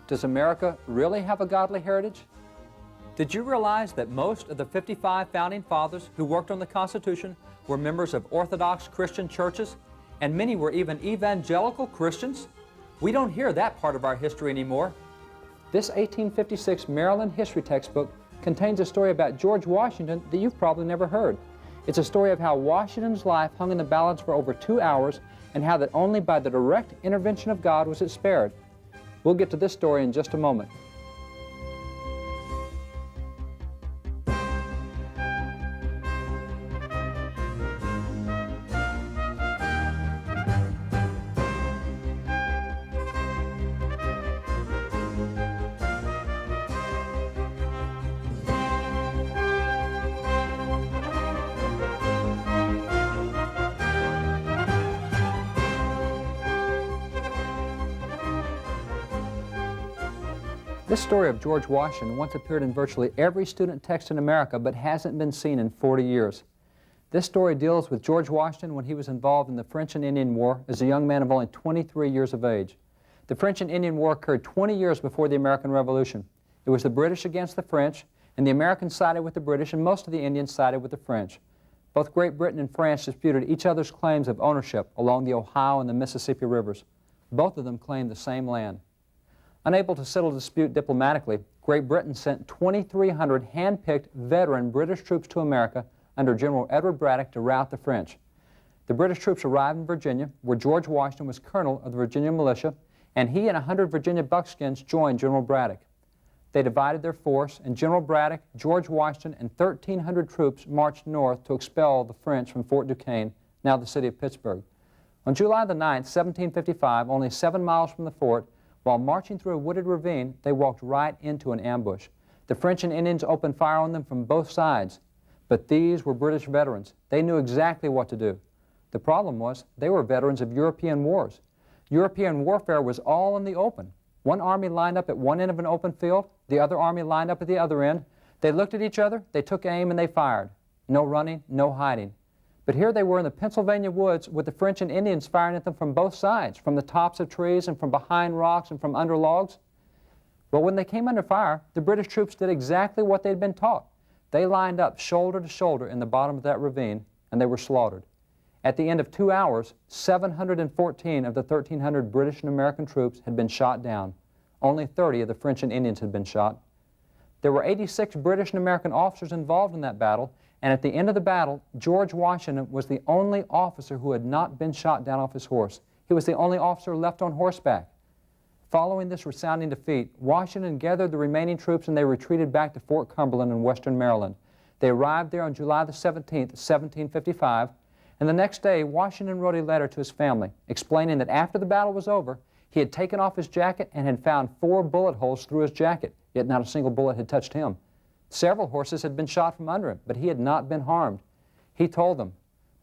Does America really have a godly heritage? Did you realize that most of the 55 founding fathers who worked on the Constitution were members of Orthodox Christian churches, and many were even evangelical Christians? We don't hear that part of our history anymore. This 1856 Maryland history textbook contains a story about George Washington that you've probably never heard. It's a story of how Washington's life hung in the balance for over 2 hours and how that only by the direct intervention of God was it spared. We'll get to this story in just a moment. This story of George Washington once appeared in virtually every student text in America, but hasn't been seen in 40 years. This story deals with George Washington when he was involved in the French and Indian War as a young man of only 23 years of age. The French and Indian War occurred 20 years before the American Revolution. It was the British against the French, and the Americans sided with the British, and most of the Indians sided with the French. Both Great Britain and France disputed each other's claims of ownership along the Ohio and the Mississippi rivers. Both of them claimed the same land. Unable to settle the dispute diplomatically, Great Britain sent 2,300 hand-picked veteran British troops to America under General Edward Braddock to rout the French. The British troops arrived in Virginia, where George Washington was colonel of the Virginia militia, and he and 100 Virginia buckskins joined General Braddock. They divided their force, and General Braddock, George Washington, and 1,300 troops marched north to expel the French from Fort Duquesne, now the city of Pittsburgh. On July the 9th, 1755, only 7 miles from the fort, while marching through a wooded ravine, they walked right into an ambush. The French and Indians opened fire on them from both sides. But these were British veterans. They knew exactly what to do. The problem was they were veterans of European wars. European warfare was all in the open. One army lined up at one end of an open field, the other army lined up at the other end. They looked at each other, they took aim, and they fired. No running, no hiding. But here they were in the Pennsylvania woods with the French and Indians firing at them from both sides, from the tops of trees and from behind rocks and from under logs. Well, when they came under fire, the British troops did exactly what they'd been taught. They lined up shoulder to shoulder in the bottom of that ravine, and they were slaughtered. At the end of 2 hours, 714 of the 1,300 British and American troops had been shot down. Only 30 of the French and Indians had been shot. There were 86 British and American officers involved in that battle, and at the end of the battle, George Washington was the only officer who had not been shot down off his horse. He was the only officer left on horseback. Following this resounding defeat, Washington gathered the remaining troops and they retreated back to Fort Cumberland in western Maryland. They arrived there on July the 17th, 1755, and the next day, Washington wrote a letter to his family explaining that after the battle was over, he had taken off his jacket and had found 4 bullet holes through his jacket, yet not a single bullet had touched him. Several horses had been shot from under him, but he had not been harmed. He told them,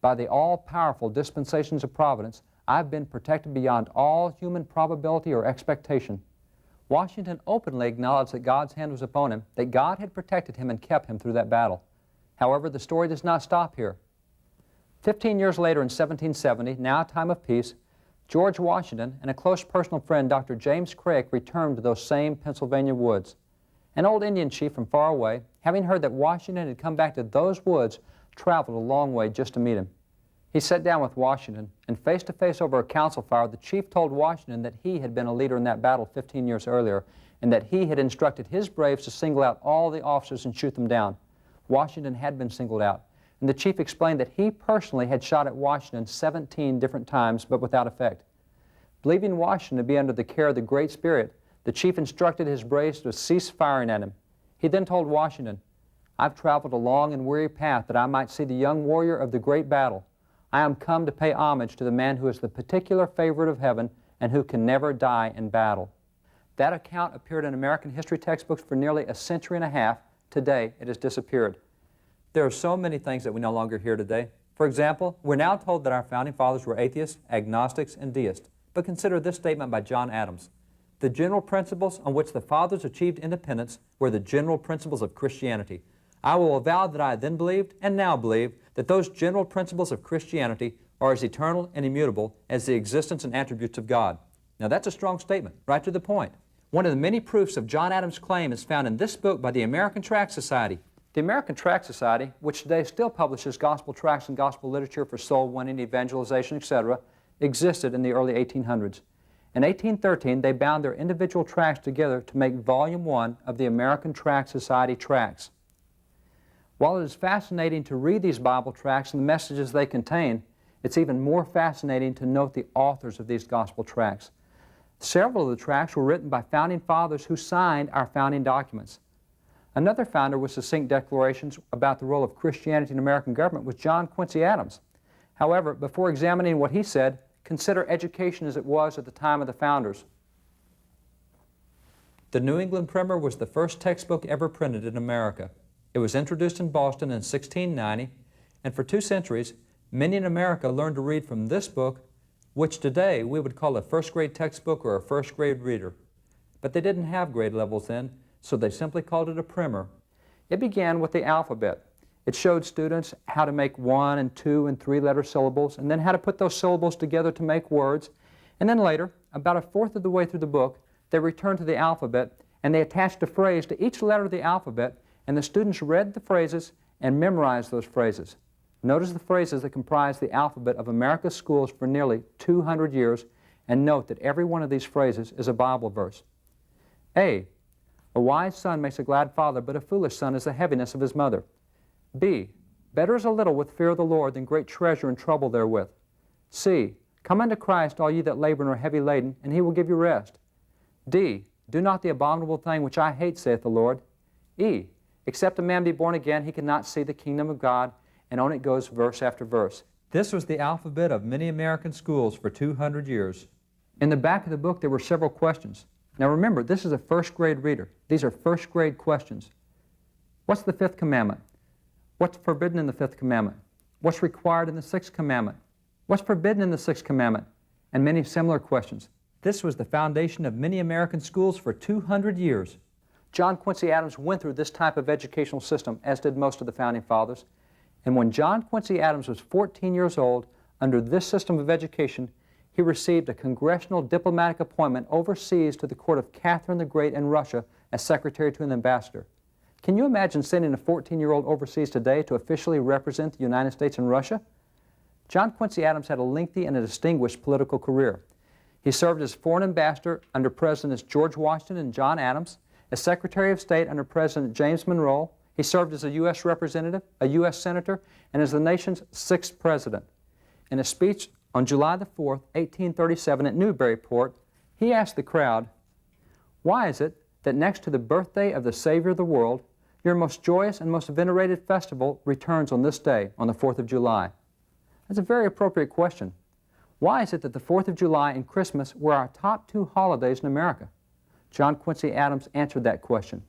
"By the all-powerful dispensations of Providence, I've been protected beyond all human probability or expectation." Washington openly acknowledged that God's hand was upon him, that God had protected him and kept him through that battle. However, the story does not stop here. 15 years later in 1770, now a time of peace, George Washington and a close personal friend, Dr. James Craik, returned to those same Pennsylvania woods. An old Indian chief from far away, having heard that Washington had come back to those woods, traveled a long way just to meet him. He sat down with Washington, and face to face over a council fire, the chief told Washington that he had been a leader in that battle 15 years earlier, and that he had instructed his braves to single out all the officers and shoot them down. Washington had been singled out, and the chief explained that he personally had shot at Washington 17 different times, but without effect. Believing Washington to be under the care of the Great Spirit, the chief instructed his braves to cease firing at him. He then told Washington, "I've traveled a long and weary path that I might see the young warrior of the great battle. I am come to pay homage to the man who is the particular favorite of heaven and who can never die in battle." That account appeared in American history textbooks for nearly a century and a half. Today, it has disappeared. There are so many things that we no longer hear today. For example, we're now told that our founding fathers were atheists, agnostics, and deists. But consider this statement by John Adams: "The general principles on which the fathers achieved independence were the general principles of Christianity. I will avow that I then believed, and now believe, that those general principles of Christianity are as eternal and immutable as the existence and attributes of God." Now that's a strong statement, right to the point. One of the many proofs of John Adams' claim is found in this book by the American Tract Society. The American Tract Society, which today still publishes gospel tracts and gospel literature for soul winning, evangelization, etc., existed in the early 1800s. In 1813, they bound their individual tracts together to make Volume 1 of the American Tract Society tracts. While it is fascinating to read these Bible tracts and the messages they contain, it's even more fascinating to note the authors of these gospel tracts. Several of the tracts were written by founding fathers who signed our founding documents. Another founder with succinct declarations about the role of Christianity in American government was John Quincy Adams. However, before examining what he said, consider education as it was at the time of the founders. The New England Primer was the first textbook ever printed in America. It was introduced in Boston in 1690, and for 2 centuries, many in America learned to read from this book, which today we would call a first-grade textbook or a first-grade reader. But they didn't have grade levels then, so they simply called it a primer. It began with the alphabet. It showed students how to make 1 and 2 and 3-letter syllables, and then how to put those syllables together to make words. And then later, about a fourth of the way through the book, they returned to the alphabet, and they attached a phrase to each letter of the alphabet, and the students read the phrases and memorized those phrases. Notice the phrases that comprise the alphabet of America's schools for nearly 200 years, and note that every one of these phrases is a Bible verse. A wise son makes a glad father, but a foolish son is the heaviness of his mother. B, better is a little with fear of the Lord than great treasure and trouble therewith. C, come unto Christ, all ye that labor and are heavy laden, and he will give you rest. D, do not the abominable thing which I hate, saith the Lord. E, except a man be born again, he cannot see the kingdom of God, and on it goes verse after verse. This was the alphabet of many American schools for 200 years. In the back of the book there were several questions. Now remember, this is a first-grade reader. These are first-grade questions. What's the 5th commandment? What's forbidden in the 5th commandment? What's required in the 6th commandment? What's forbidden in the 6th commandment? And many similar questions. This was the foundation of many American schools for 200 years. John Quincy Adams went through this type of educational system, as did most of the founding fathers. And when John Quincy Adams was 14 years old, under this system of education, he received a congressional diplomatic appointment overseas to the court of Catherine the Great in Russia as secretary to an ambassador. Can you imagine sending a 14-year-old overseas today to officially represent the United States in Russia? John Quincy Adams had a lengthy and a distinguished political career. He served as foreign ambassador under Presidents George Washington and John Adams, as Secretary of State under President James Monroe. He served as a U.S. representative, a U.S. senator, and as the nation's 6th president. In a speech on July the 4th, 1837 at Newburyport, he asked the crowd, "Why is it that next to the birthday of the Savior of the world, your most joyous and most venerated festival returns on this day, on the 4th of July?" That's a very appropriate question. Why is it that the 4th of July and Christmas were our top 2 holidays in America? John Quincy Adams answered that question.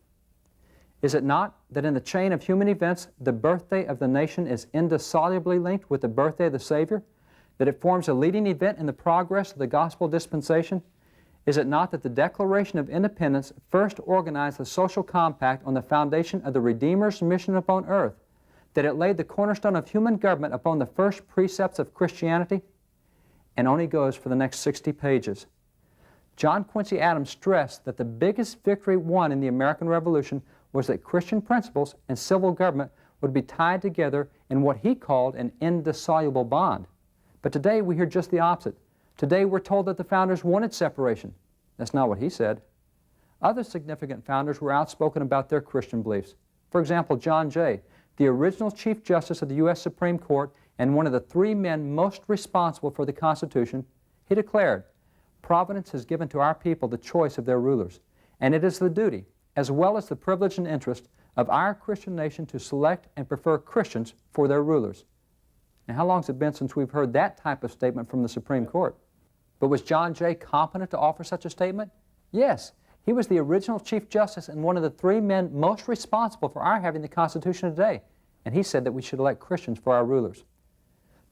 Is it not that in the chain of human events, the birthday of the nation is indissolubly linked with the birthday of the Savior? That it forms a leading event in the progress of the gospel dispensation? Is it not that the Declaration of Independence first organized the social compact on the foundation of the Redeemer's mission upon earth? That it laid the cornerstone of human government upon the first precepts of Christianity? And on he goes for the next 60 pages. John Quincy Adams stressed that the biggest victory won in the American Revolution was that Christian principles and civil government would be tied together in what he called an indissoluble bond. But today we hear just the opposite. Today we're told that the founders wanted separation. That's not what he said. Other significant founders were outspoken about their Christian beliefs. For example, John Jay, the original Chief Justice of the U.S. Supreme Court and one of the 3 men most responsible for the Constitution, he declared, "Providence has given to our people the choice of their rulers, and it is the duty, as well as the privilege and interest, of our Christian nation to select and prefer Christians for their rulers." Now, how long has it been since we've heard that type of statement from the Supreme Court? But was John Jay competent to offer such a statement? Yes. He was the original Chief Justice and one of the 3 men most responsible for our having the Constitution today. And he said that we should elect Christians for our rulers.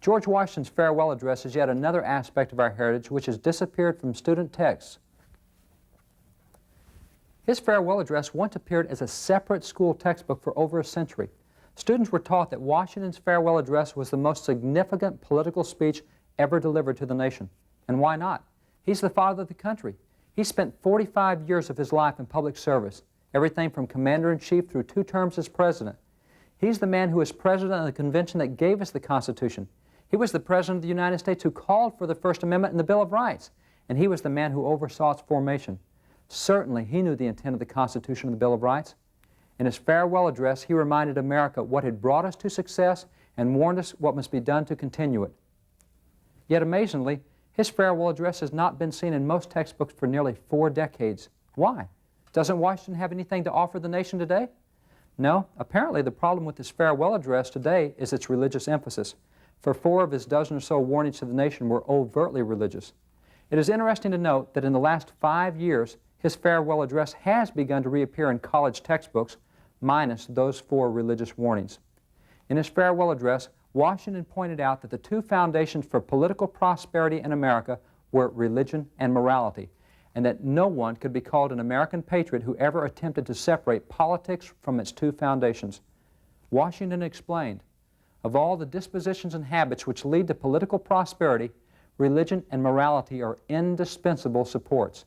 George Washington's farewell address is yet another aspect of our heritage which has disappeared from student texts. His farewell address once appeared as a separate school textbook for over a century. Students were taught that Washington's farewell address was the most significant political speech ever delivered to the nation. And why not? He's the father of the country. He spent 45 years of his life in public service, everything from commander-in-chief through 2 terms as president. He's the man who was president of the convention that gave us the Constitution. He was the president of the United States who called for the First Amendment and the Bill of Rights, and he was the man who oversaw its formation. Certainly, he knew the intent of the Constitution and the Bill of Rights. In his farewell address, he reminded America what had brought us to success and warned us what must be done to continue it. Yet amazingly, his farewell address has not been seen in most textbooks for nearly 4 decades. Why? Doesn't Washington have anything to offer the nation today? No, apparently the problem with his farewell address today is its religious emphasis, for 4 of his dozen or so warnings to the nation were overtly religious. It is interesting to note that in the last 5 years, his farewell address has begun to reappear in college textbooks, minus those 4 religious warnings. In his farewell address, Washington pointed out that the 2 foundations for political prosperity in America were religion and morality, and that no one could be called an American patriot who ever attempted to separate politics from its 2 foundations. Washington explained, of all the dispositions and habits which lead to political prosperity, religion and morality are indispensable supports.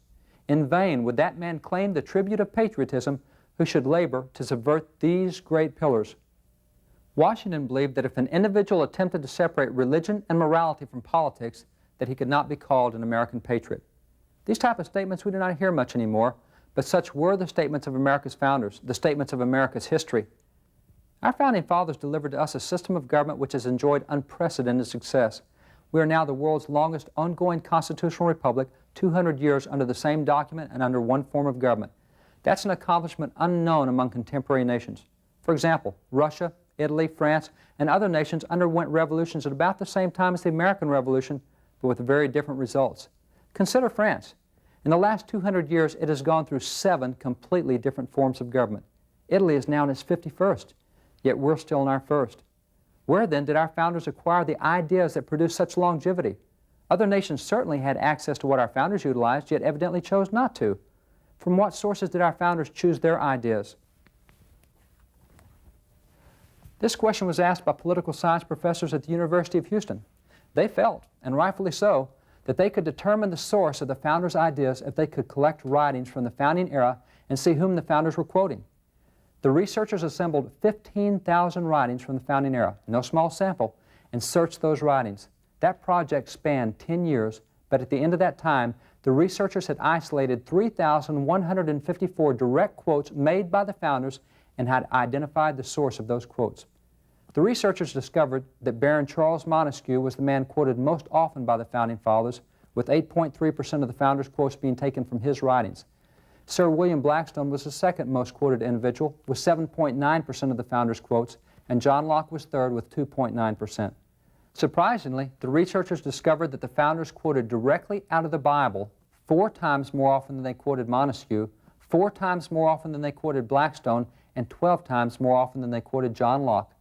In vain would that man claim the tribute of patriotism who should labor to subvert these great pillars. Washington believed that if an individual attempted to separate religion and morality from politics, that he could not be called an American patriot. These type of statements we do not hear much anymore, but such were the statements of America's founders, the statements of America's history. Our founding fathers delivered to us a system of government which has enjoyed unprecedented success. We are now the world's longest ongoing constitutional republic, 200 years under the same document and under one form of government. That's an accomplishment unknown among contemporary nations. For example, Russia, Italy, France, and other nations underwent revolutions at about the same time as the American Revolution, but with very different results. Consider France. In the last 200 years, it has gone through 7 completely different forms of government. Italy is now in its 51st, yet we're still in our first. Where then did our founders acquire the ideas that produced such longevity? Other nations certainly had access to what our founders utilized, yet evidently chose not to. From what sources did our founders choose their ideas? This question was asked by political science professors at the University of Houston. They felt, and rightfully so, that they could determine the source of the founders' ideas if they could collect writings from the founding era and see whom the founders were quoting. The researchers assembled 15,000 writings from the founding era, no small sample, and searched those writings. That project spanned 10 years, but at the end of that time, the researchers had isolated 3,154 direct quotes made by the founders and had identified the source of those quotes. The researchers discovered that Baron Charles Montesquieu was the man quoted most often by the Founding Fathers, with 8.3% of the founders' quotes being taken from his writings. Sir William Blackstone was the second most quoted individual, with 7.9% of the founders' quotes, and John Locke was third with 2.9%. Surprisingly, the researchers discovered that the founders quoted directly out of the Bible 4 times more often than they quoted Montesquieu, 4 times more often than they quoted Blackstone, and 12 times more often than they quoted John Locke.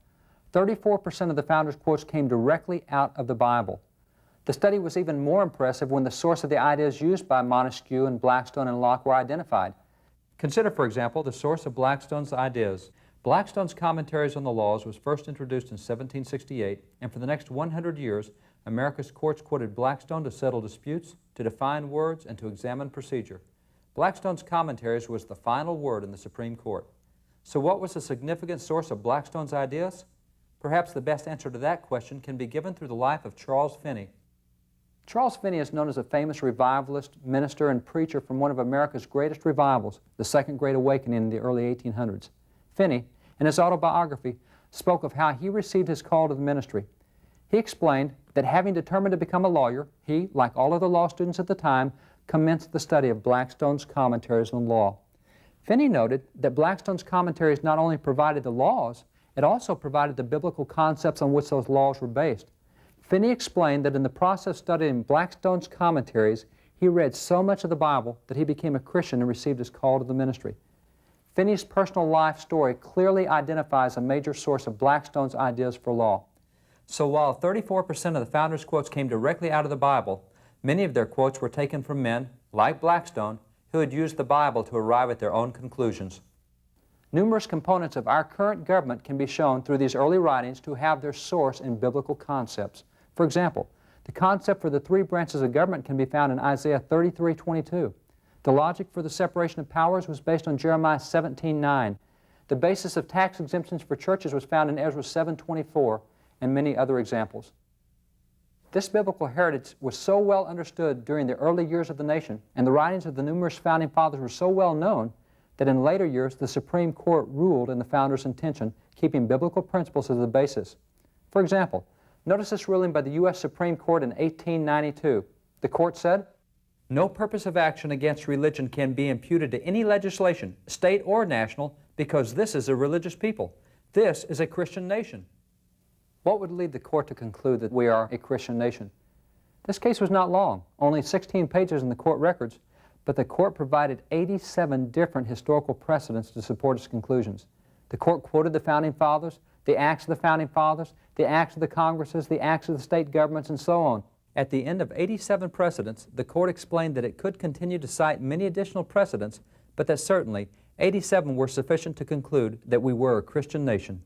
34% of the founders' quotes came directly out of the Bible. The study was even more impressive when the source of the ideas used by Montesquieu and Blackstone and Locke were identified. Consider, for example, the source of Blackstone's ideas. Blackstone's Commentaries on the Laws was first introduced in 1768, and for the next 100 years, America's courts quoted Blackstone to settle disputes, to define words, and to examine procedure. Blackstone's Commentaries was the final word in the Supreme Court. So what was the significant source of Blackstone's ideas? Perhaps the best answer to that question can be given through the life of Charles Finney. Charles Finney is known as a famous revivalist, minister, and preacher from one of America's greatest revivals, the Second Great Awakening in the early 1800s. Finney, in his autobiography, spoke of how he received his call to the ministry. He explained that having determined to become a lawyer, he, like all other law students at the time, commenced the study of Blackstone's Commentaries on Law. Finney noted that Blackstone's Commentaries not only provided the laws, it also provided the biblical concepts on which those laws were based. Finney explained that in the process of studying Blackstone's Commentaries, he read so much of the Bible that he became a Christian and received his call to the ministry. Finney's personal life story clearly identifies a major source of Blackstone's ideas for law. So while 34% of the founders' quotes came directly out of the Bible, many of their quotes were taken from men, like Blackstone, who had used the Bible to arrive at their own conclusions. Numerous components of our current government can be shown through these early writings to have their source in biblical concepts. For example, the concept for the 3 branches of government can be found in Isaiah 33:22. The logic for the separation of powers was based on Jeremiah 17:9. The basis of tax exemptions for churches was found in Ezra 7:24 and many other examples. This biblical heritage was so well understood during the early years of the nation, and the writings of the numerous founding fathers were so well known, that in later years the Supreme Court ruled in the founders' intention, keeping biblical principles as the basis. For example, notice this ruling by the U.S. Supreme Court in 1892. The court said, "No purpose of action against religion can be imputed to any legislation, state or national, because this is a religious people. This is a Christian nation." What would lead the court to conclude that we are a Christian nation? This case was not long, only 16 pages in the court records, but the court provided 87 different historical precedents to support its conclusions. The court quoted the Founding Fathers, the acts of the Founding Fathers, the acts of the Congresses, the acts of the state governments, and so on. At the end of 87 precedents, the court explained that it could continue to cite many additional precedents, but that certainly 87 were sufficient to conclude that we were a Christian nation.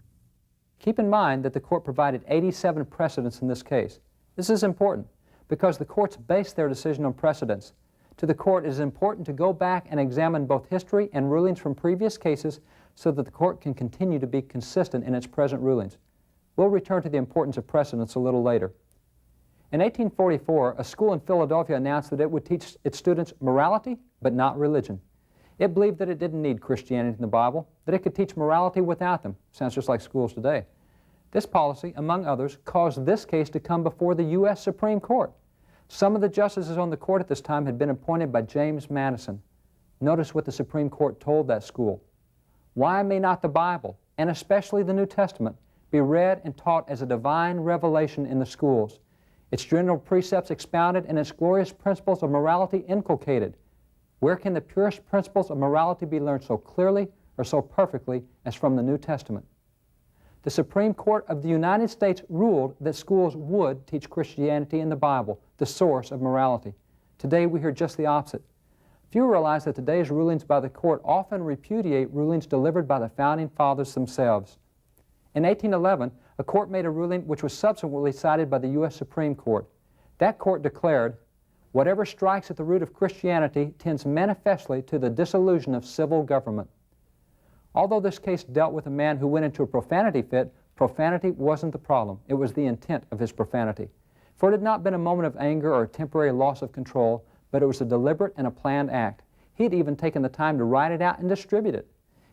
Keep in mind that the court provided 87 precedents in this case. This is important because the courts based their decision on precedents. To the court, it is important to go back and examine both history and rulings from previous cases so that the court can continue to be consistent in its present rulings. We'll return to the importance of precedents a little later. In 1844, a school in Philadelphia announced that it would teach its students morality, but not religion. It believed that it didn't need Christianity in the Bible, that it could teach morality without them. Sounds just like schools today. This policy, among others, caused this case to come before the U.S. Supreme Court. Some of the justices on the court at this time had been appointed by James Madison. Notice what the Supreme Court told that school. "Why may not the Bible, and especially the New Testament, be read and taught as a divine revelation in the schools, its general precepts expounded and its glorious principles of morality inculcated? Where can the purest principles of morality be learned so clearly or so perfectly as from the New Testament?" The Supreme Court of the United States ruled that schools would teach Christianity and the Bible, the source of morality. Today we hear just the opposite. Few realize that today's rulings by the court often repudiate rulings delivered by the Founding Fathers themselves. In 1811, a court made a ruling which was subsequently cited by the U.S. Supreme Court. That court declared, "Whatever strikes at the root of Christianity tends manifestly to the dissolution of civil government." Although this case dealt with a man who went into a profanity fit, profanity wasn't the problem. It was the intent of his profanity. For it had not been a moment of anger or a temporary loss of control, but it was a deliberate and a planned act. He had even taken the time to write it out and distribute it.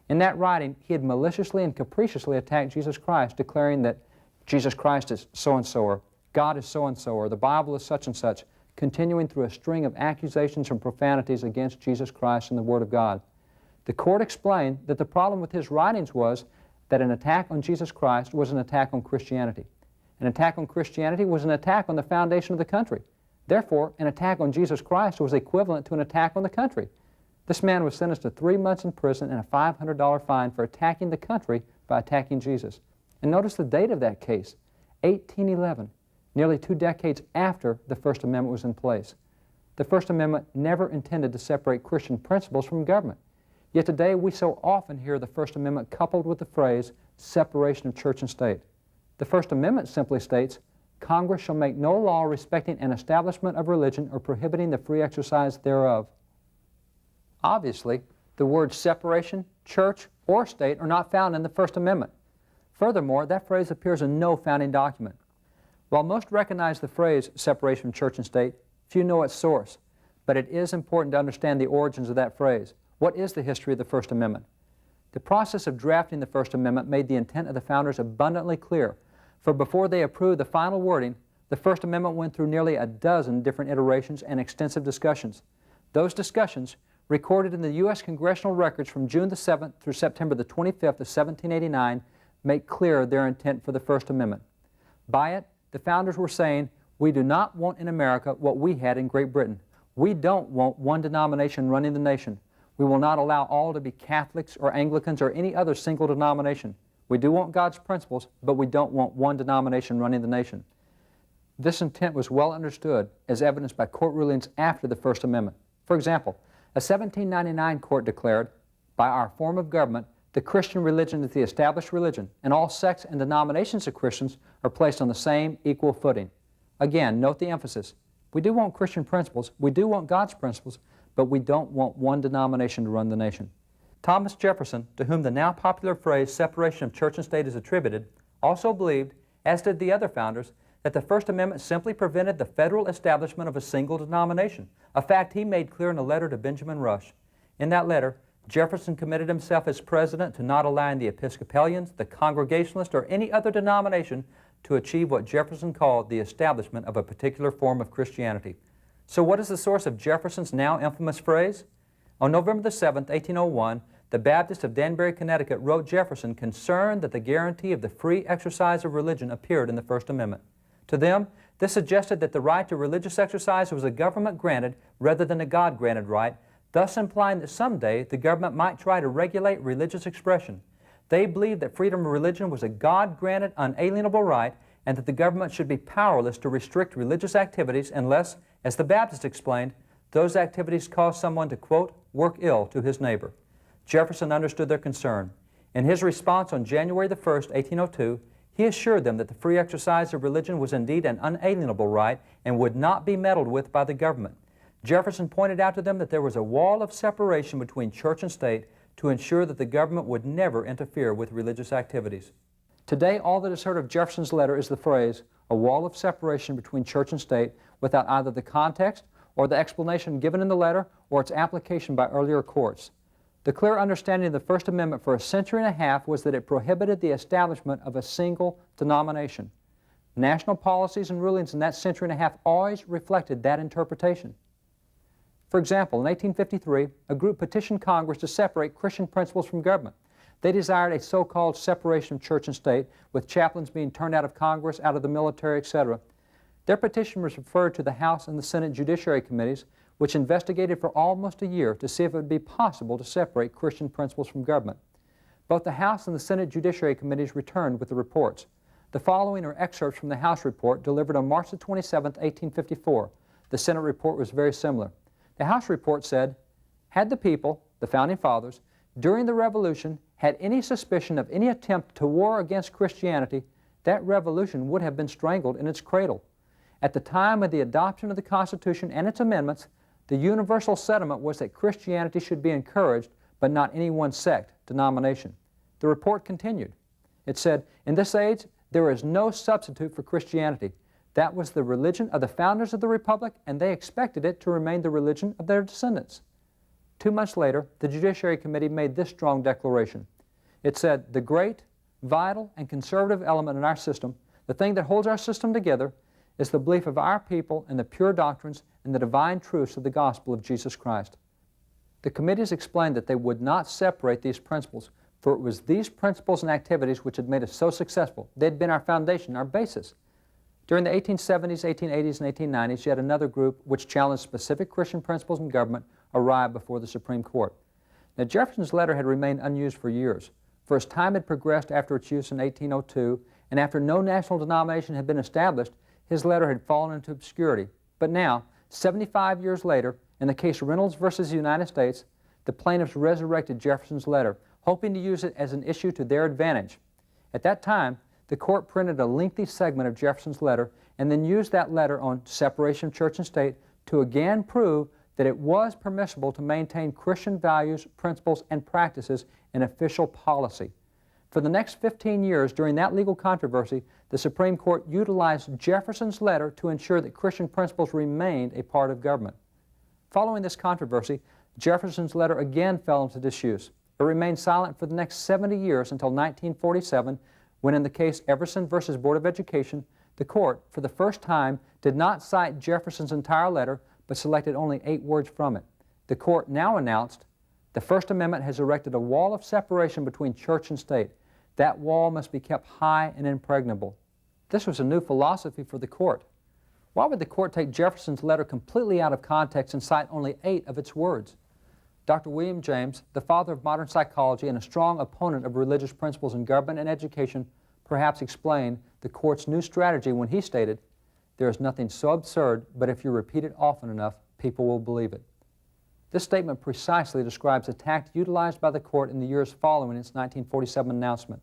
In that writing, he had maliciously and capriciously attacked Jesus Christ, declaring that Jesus Christ is so-and-so, or God is so-and-so, or the Bible is such and such, continuing through a string of accusations and profanities against Jesus Christ and the Word of God. The court explained that the problem with his writings was that an attack on Jesus Christ was an attack on Christianity. An attack on Christianity was an attack on the foundation of the country. Therefore, an attack on Jesus Christ was equivalent to an attack on the country. This man was sentenced to 3 months in prison and a $500 fine for attacking the country by attacking Jesus. And notice the date of that case, 1811, nearly 2 decades after the First Amendment was in place. The First Amendment never intended to separate Christian principles from government. Yet today we so often hear the First Amendment coupled with the phrase separation of church and state. The First Amendment simply states, "Congress shall make no law respecting an establishment of religion or prohibiting the free exercise thereof." Obviously, the words separation, church, or state are not found in the First Amendment. Furthermore, that phrase appears in no founding document. While most recognize the phrase separation from church and state, few know its source. But it is important to understand the origins of that phrase. What is the history of the First Amendment? The process of drafting the First Amendment made the intent of the founders abundantly clear, for before they approved the final wording, the First Amendment went through nearly a dozen different iterations and extensive discussions. Those discussions, recorded in the U.S. Congressional records from June the 7th through September the 25th of 1789, make clear their intent for the First Amendment. By it, the founders were saying, "We do not want in America what we had in Great Britain. We don't want one denomination running the nation. We will not allow all to be Catholics or Anglicans or any other single denomination. We do want God's principles, but we don't want one denomination running the nation." This intent was well understood, as evidenced by court rulings after the First Amendment. For example, a 1799 court declared, "By our form of government, the Christian religion is the established religion, and all sects and denominations of Christians are placed on the same equal footing." Again, note the emphasis. We do want Christian principles, we do want God's principles, but we don't want one denomination to run the nation. Thomas Jefferson, to whom the now popular phrase separation of church and state is attributed, also believed, as did the other founders, that the First Amendment simply prevented the federal establishment of a single denomination, a fact he made clear in a letter to Benjamin Rush. In that letter, Jefferson committed himself as president to not allowing the Episcopalians, the Congregationalists, or any other denomination to achieve what Jefferson called the establishment of a particular form of Christianity. So what is the source of Jefferson's now infamous phrase? On November the 7th, 1801, the Baptists of Danbury, Connecticut wrote Jefferson concerned that the guarantee of the free exercise of religion appeared in the First Amendment. To them, this suggested that the right to religious exercise was a government-granted rather than a God-granted right, thus implying that someday the government might try to regulate religious expression. They believed that freedom of religion was a God-granted, unalienable right, and that the government should be powerless to restrict religious activities unless, as the Baptists explained, those activities cause someone to, quote, work ill to his neighbor. Jefferson understood their concern. In his response on January the 1st, 1802, he assured them that the free exercise of religion was indeed an unalienable right and would not be meddled with by the government. Jefferson pointed out to them that there was a wall of separation between church and state to ensure that the government would never interfere with religious activities. Today, all that is heard of Jefferson's letter is the phrase, a wall of separation between church and state, without either the context or the explanation given in the letter or its application by earlier courts. The clear understanding of the First Amendment for a century and a half was that it prohibited the establishment of a single denomination. National policies and rulings in that century and a half always reflected that interpretation. For example, in 1853, a group petitioned Congress to separate Christian principles from government. They desired a so-called separation of church and state, with chaplains being turned out of Congress, out of the military, etc. Their petition was referred to the House and the Senate Judiciary Committees, which investigated for almost a year to see if it would be possible to separate Christian principles from government. Both the House and the Senate Judiciary Committees returned with the reports. The following are excerpts from the House report delivered on March 27, 1854. The Senate report was very similar. The House report said, had the people, the Founding Fathers, during the Revolution had any suspicion of any attempt to war against Christianity, that revolution would have been strangled in its cradle. At the time of the adoption of the Constitution and its amendments, the universal sentiment was that Christianity should be encouraged, but not any one sect, denomination. The report continued. It said, in this age, there is no substitute for Christianity. That was the religion of the founders of the Republic, and they expected it to remain the religion of their descendants. 2 months later, the Judiciary Committee made this strong declaration. It said, the great, vital, and conservative element in our system, the thing that holds our system together, is the belief of our people in the pure doctrines and the divine truths of the gospel of Jesus Christ. The committees explained that they would not separate these principles, for it was these principles and activities which had made us so successful. They had been our foundation, our basis. During the 1870s, 1880s, and 1890s, yet another group which challenged specific Christian principles in government arrived before the Supreme Court. Now, Jefferson's letter had remained unused for years, for as time had progressed after its use in 1802, and after no national denomination had been established, his letter had fallen into obscurity. But now, 75 years later, in the case Reynolds versus the United States, the plaintiffs resurrected Jefferson's letter, hoping to use it as an issue to their advantage. At that time, the court printed a lengthy segment of Jefferson's letter and then used that letter on separation of church and state to again prove that it was permissible to maintain Christian values, principles, and practices in official policy. For the next 15 years during that legal controversy, the Supreme Court utilized Jefferson's letter to ensure that Christian principles remained a part of government. Following this controversy, Jefferson's letter again fell into disuse. It remained silent for the next 70 years until 1947, when in the case Everson versus Board of Education, the court, for the first time, did not cite Jefferson's entire letter, but selected only 8 words from it. The court now announced, the First Amendment has erected a wall of separation between church and state. That wall must be kept high and impregnable. This was a new philosophy for the court. Why would the court take Jefferson's letter completely out of context and cite only 8 of its words? Dr. William James, the father of modern psychology and a strong opponent of religious principles in government and education, perhaps explained the court's new strategy when he stated, there is nothing so absurd, but if you repeat it often enough, people will believe it. This statement precisely describes the tact utilized by the court in the years following its 1947 announcement.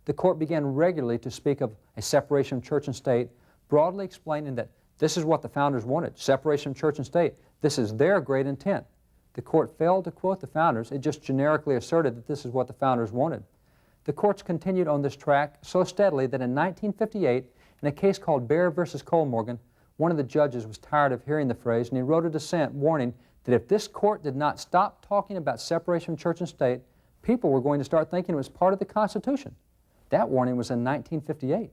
The court began regularly to speak of a separation of church and state, broadly explaining that this is what the founders wanted, separation of church and state. This is their great intent. The court failed to quote the founders. It just generically asserted that this is what the founders wanted. The courts continued on this track so steadily that in 1958, in a case called Bear versus Colmorgan, one of the judges was tired of hearing the phrase, and he wrote a dissent warning that if this court did not stop talking about separation of church and state, people were going to start thinking it was part of the Constitution. That warning was in 1958.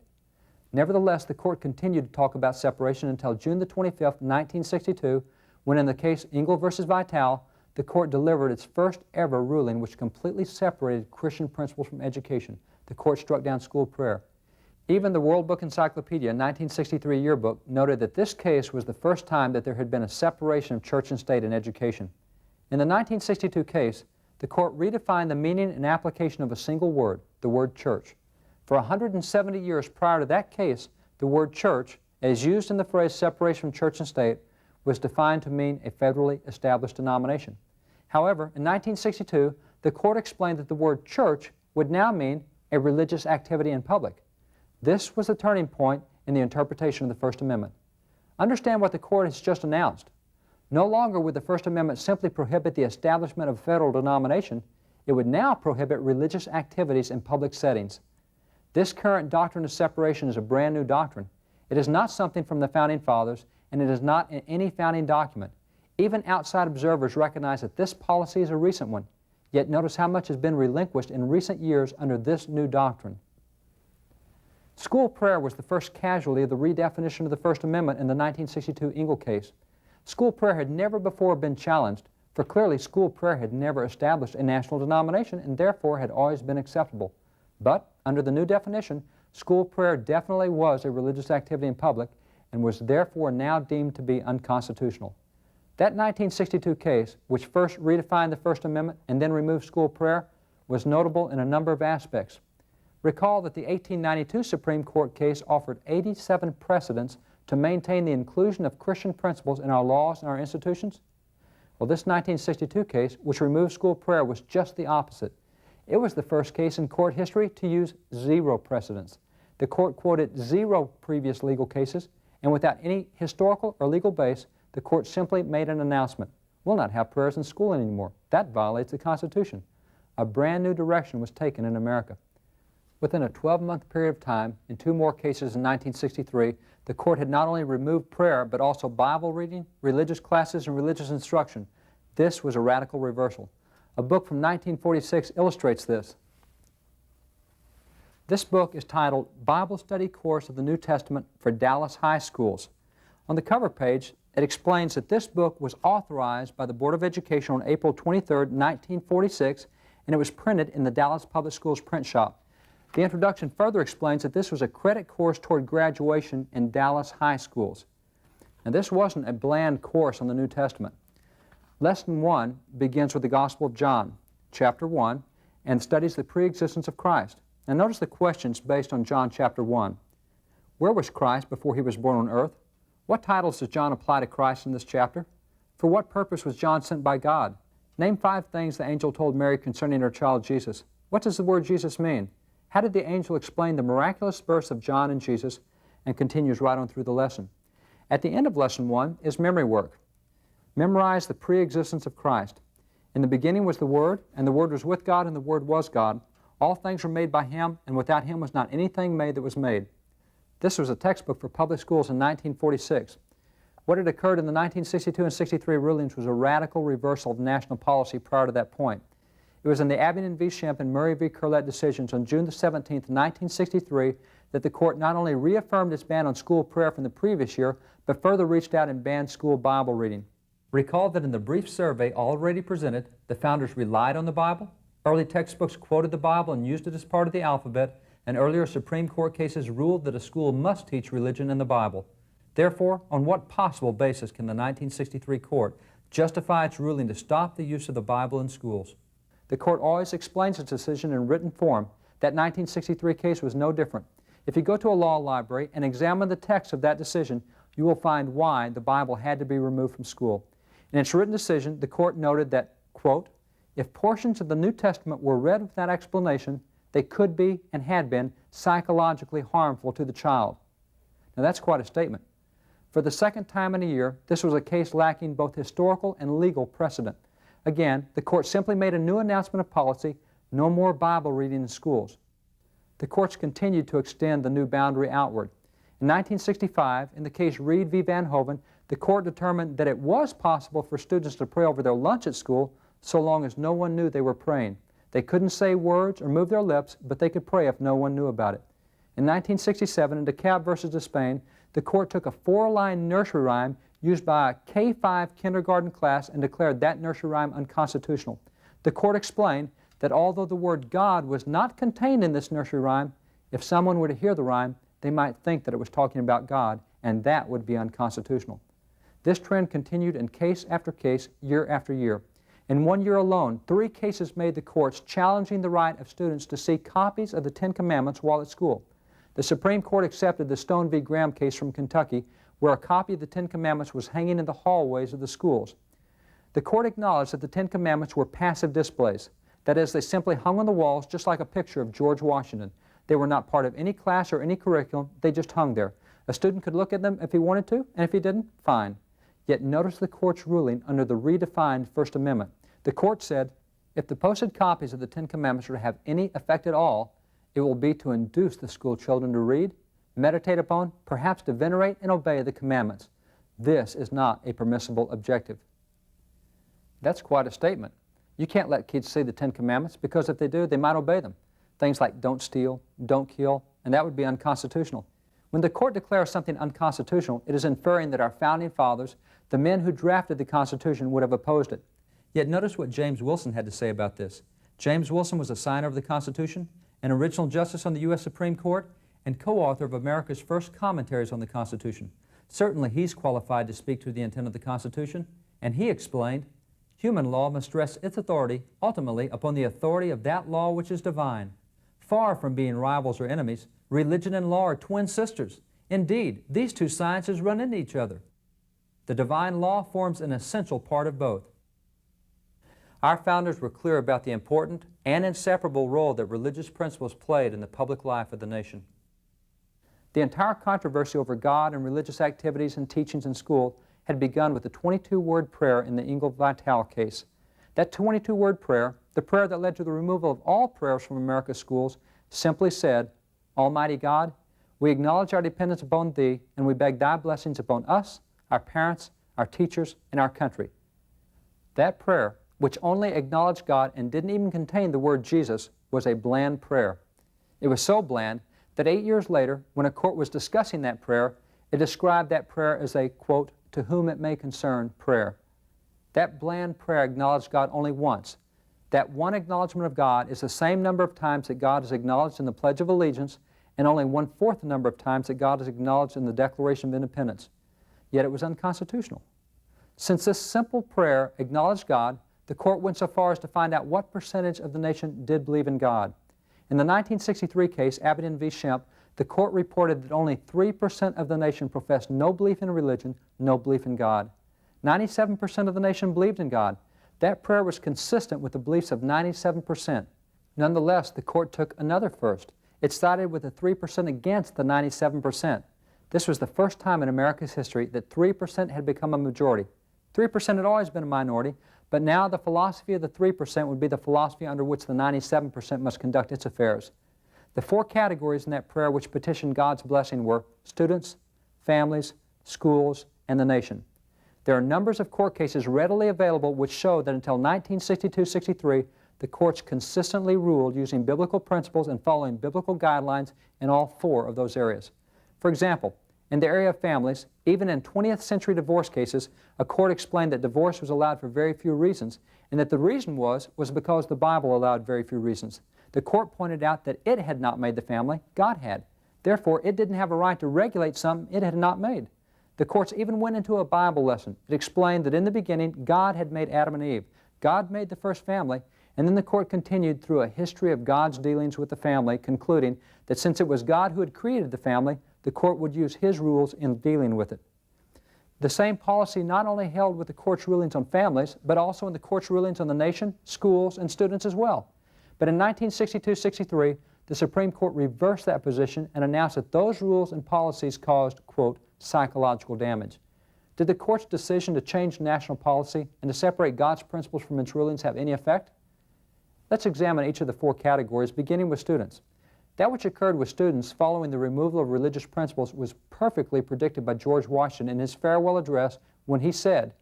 Nevertheless, the court continued to talk about separation until June the 25th, 1962, when in the case Engel versus Vitale, the court delivered its first ever ruling which completely separated Christian principles from education. The court struck down school prayer. Even the World Book Encyclopedia 1963 yearbook noted that this case was the first time that there had been a separation of church and state in education. In the 1962 case, the court redefined the meaning and application of a single word, the word church. For 170 years prior to that case, the word church, as used in the phrase separation from church and state, was defined to mean a federally established denomination. However, in 1962, the court explained that the word church would now mean a religious activity in public. This was the turning point in the interpretation of the First Amendment. Understand what the court has just announced. No longer would the First Amendment simply prohibit the establishment of a federal denomination, it would now prohibit religious activities in public settings. This current doctrine of separation is a brand new doctrine. It is not something from the Founding Fathers, and it is not in any founding document. Even outside observers recognize that this policy is a recent one. Yet notice how much has been relinquished in recent years under this new doctrine. School prayer was the first casualty of the redefinition of the First Amendment in the 1962 Engel case. School prayer had never before been challenged, for clearly school prayer had never established a national denomination and therefore had always been acceptable. But under the new definition, school prayer definitely was a religious activity in public and was therefore now deemed to be unconstitutional. That 1962 case, which first redefined the First Amendment and then removed school prayer, was notable in a number of aspects. Recall that the 1892 Supreme Court case offered 87 precedents to maintain the inclusion of Christian principles in our laws and our institutions. Well, this 1962 case, which removed school prayer, was just the opposite. It was the first case in court history to use 0 precedents. The court quoted 0 previous legal cases, and without any historical or legal base, the court simply made an announcement. We'll not have prayers in school anymore. That violates the Constitution. A brand new direction was taken in America. Within a 12-month period of time, in 2 more cases in 1963, the court had not only removed prayer, but also Bible reading, religious classes, and religious instruction. This was a radical reversal. A book from 1946 illustrates this. This book is titled Bible Study Course of the New Testament for Dallas High Schools. On the cover page, it explains that this book was authorized by the Board of Education on April 23, 1946, and it was printed in the Dallas Public Schools print shop. The introduction further explains that this was a credit course toward graduation in Dallas high schools. Now, this wasn't a bland course on the New Testament. Lesson 1 begins with the Gospel of John, chapter 1, and studies the pre-existence of Christ. Now notice the questions based on John chapter 1. Where was Christ before he was born on earth? What titles does John apply to Christ in this chapter? For what purpose was John sent by God? Name 5 things the angel told Mary concerning her child Jesus. What does the word Jesus mean? How did the angel explain the miraculous births of John and Jesus? And continues right on through the lesson. At the end of lesson 1 is memory work. Memorize the pre-existence of Christ. In the beginning was the Word, and the Word was with God, and the Word was God. All things were made by Him, and without Him was not anything made that was made. This was a textbook for public schools in 1946. What had occurred in the 1962 and 63 rulings was a radical reversal of national policy prior to that point. It was in the Abingdon v. Shemp and Murray v. Curlett decisions on June the 17th, 1963, that the court not only reaffirmed its ban on school prayer from the previous year, but further reached out and banned school Bible reading. Recall that in the brief survey already presented, the founders relied on the Bible, early textbooks quoted the Bible and used it as part of the alphabet, and earlier Supreme Court cases ruled that a school must teach religion and the Bible. Therefore, on what possible basis can the 1963 court justify its ruling to stop the use of the Bible in schools? The court always explains its decision in written form. That 1963 case was no different. If you go to a law library and examine the text of that decision, you will find why the Bible had to be removed from school. In its written decision, the court noted that, quote, if portions of the New Testament were read without explanation, they could be and had been psychologically harmful to the child. Now that's quite a statement. For the second time in a year, this was a case lacking both historical and legal precedent. Again, the court simply made a new announcement of policy: no more Bible reading in schools. The courts continued to extend the new boundary outward. In 1965, in the case Reed v. Van Hoven, the court determined that it was possible for students to pray over their lunch at school so long as no one knew they were praying. They couldn't say words or move their lips, but they could pray if no one knew about it. In 1967, in DeKalb v. Despain, the court took a 4-line nursery rhyme used by a K-5 kindergarten class and declared that nursery rhyme unconstitutional. The court explained that although the word God was not contained in this nursery rhyme, if someone were to hear the rhyme, they might think that it was talking about God, and that would be unconstitutional. This trend continued in case after case, year after year. In 1 year alone, 3 cases made the courts challenging the right of students to see copies of the Ten Commandments while at school. The Supreme Court accepted the Stone v. Graham case from Kentucky, where a copy of the Ten Commandments was hanging in the hallways of the schools. The court acknowledged that the Ten Commandments were passive displays. That is, they simply hung on the walls just like a picture of George Washington. They were not part of any class or any curriculum. They just hung there. A student could look at them if he wanted to, and if he didn't, fine. Yet notice the court's ruling under the redefined First Amendment. The court said, if the posted copies of the Ten Commandments are to have any effect at all, it will be to induce the school children to read, meditate upon, perhaps to venerate and obey the commandments. This is not a permissible objective. That's quite a statement. You can't let kids see the Ten Commandments because if they do, they might obey them. Things like don't steal, don't kill, and that would be unconstitutional. When the court declares something unconstitutional, it is inferring that our founding fathers, the men who drafted the Constitution, would have opposed it. Yet notice what James Wilson had to say about this. James Wilson was a signer of the Constitution, an original justice on the U.S. Supreme Court, and co-author of America's first commentaries on the Constitution. Certainly he's qualified to speak to the intent of the Constitution, and he explained, human law must rest its authority ultimately upon the authority of that law which is divine. Far from being rivals or enemies, religion and law are twin sisters. Indeed, these two sciences run into each other. The divine law forms an essential part of both. Our founders were clear about the important and inseparable role that religious principles played in the public life of the nation. The entire controversy over God and religious activities and teachings in school had begun with the 22-word prayer in the Engel Vital case. That 22-word prayer, the prayer that led to the removal of all prayers from America's schools, simply said, Almighty God, we acknowledge our dependence upon Thee, and we beg Thy blessings upon us, our parents, our teachers, and our country. That prayer, which only acknowledged God and didn't even contain the word Jesus, was a bland prayer. It was so bland that 8 years later, when a court was discussing that prayer, it described that prayer as a, quote, to whom it may concern prayer. That bland prayer acknowledged God only once. That one acknowledgement of God is the same number of times that God is acknowledged in the Pledge of Allegiance and only 1/4 the number of times that God is acknowledged in the Declaration of Independence. Yet it was unconstitutional. Since this simple prayer acknowledged God, the court went so far as to find out what percentage of the nation did believe in God. In the 1963 case, Aberdeen v. Shemp, the court reported that only 3% of the nation professed no belief in religion, no belief in God. 97% of the nation believed in God. That prayer was consistent with the beliefs of 97%. Nonetheless, the court took another first. It sided with the 3% against the 97%. This was the first time in America's history that 3% had become a majority. 3% had always been a minority, but now the philosophy of the 3% would be the philosophy under which the 97% must conduct its affairs. The 4 categories in that prayer which petitioned God's blessing were students, families, schools, and the nation. There are numbers of court cases readily available which show that until 1962-63, the courts consistently ruled using biblical principles and following biblical guidelines in all 4 of those areas. For example, in the area of families, even in 20th century divorce cases, a court explained that divorce was allowed for very few reasons, and that the reason was because the Bible allowed very few reasons. The court pointed out that it had not made the family, God had. Therefore, it didn't have a right to regulate something it had not made. The courts even went into a Bible lesson. It explained that in the beginning, God had made Adam and Eve. God made the first family, and then the court continued through a history of God's dealings with the family, concluding that since it was God who had created the family, the court would use His rules in dealing with it. The same policy not only held with the court's rulings on families, but also in the court's rulings on the nation, schools, and students as well. But in 1962-63, the Supreme Court reversed that position and announced that those rules and policies caused, quote, psychological damage. Did the court's decision to change national policy and to separate God's principles from its rulings have any effect? Let's examine each of the four categories, beginning with students. That which occurred with students following the removal of religious principles was perfectly predicted by George Washington in his farewell address when he said,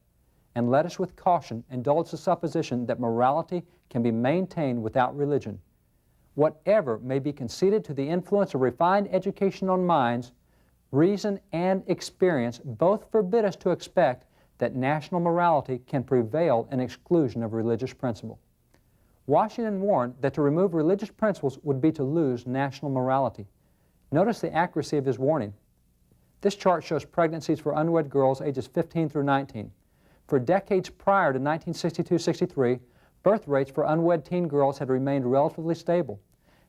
"And let us with caution indulge the supposition that morality can be maintained without religion. Whatever may be conceded to the influence of refined education on minds, reason and experience both forbid us to expect that national morality can prevail in exclusion of religious principle." Washington warned that to remove religious principles would be to lose national morality. Notice the accuracy of his warning. This chart shows pregnancies for unwed girls ages 15 through 19. For decades prior to 1962-63, birth rates for unwed teen girls had remained relatively stable.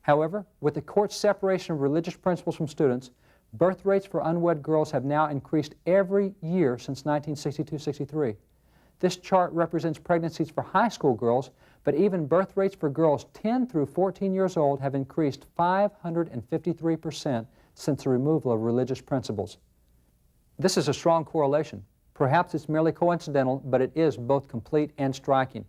However, with the court's separation of religious principles from students, birth rates for unwed girls have now increased every year since 1962-63. This chart represents pregnancies for high school girls, but even birth rates for girls 10 through 14 years old have increased 553% since the removal of religious principles. This is a strong correlation. Perhaps it's merely coincidental, but it is both complete and striking.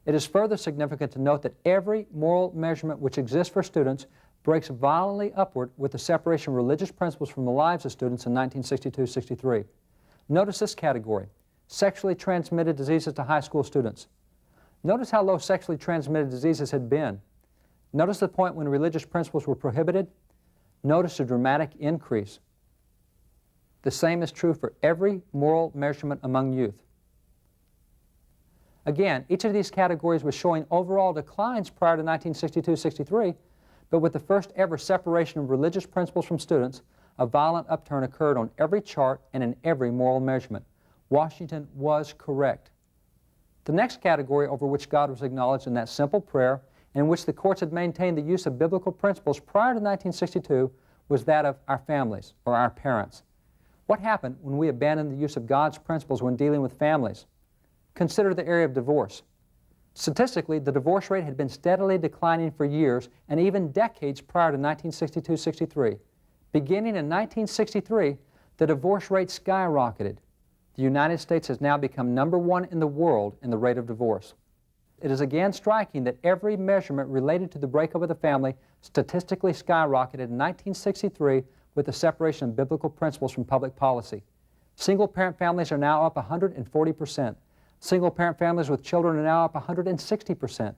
It is further significant to note that every moral measurement which exists for students breaks violently upward with the separation of religious principles from the lives of students in 1962-63. Notice this category: sexually transmitted diseases to high school students. Notice how low sexually transmitted diseases had been. Notice the point when religious principles were prohibited. Notice a dramatic increase. The same is true for every moral measurement among youth. Again, each of these categories was showing overall declines prior to 1962-63, but with the first ever separation of religious principles from students, a violent upturn occurred on every chart and in every moral measurement. Washington was correct. The next category over which God was acknowledged in that simple prayer, and in which the courts had maintained the use of biblical principles prior to 1962, was that of our families, or our parents. What happened when we abandoned the use of God's principles when dealing with families? Consider the area of divorce. Statistically, the divorce rate had been steadily declining for years and even decades prior to 1962-63. Beginning in 1963, the divorce rate skyrocketed. The United States has now become #1 in the world in the rate of divorce. It is again striking that every measurement related to the breakup of the family statistically skyrocketed in 1963 with the separation of biblical principles from public policy. Single-parent families are now up 140%. Single-parent families with children are now up 160%.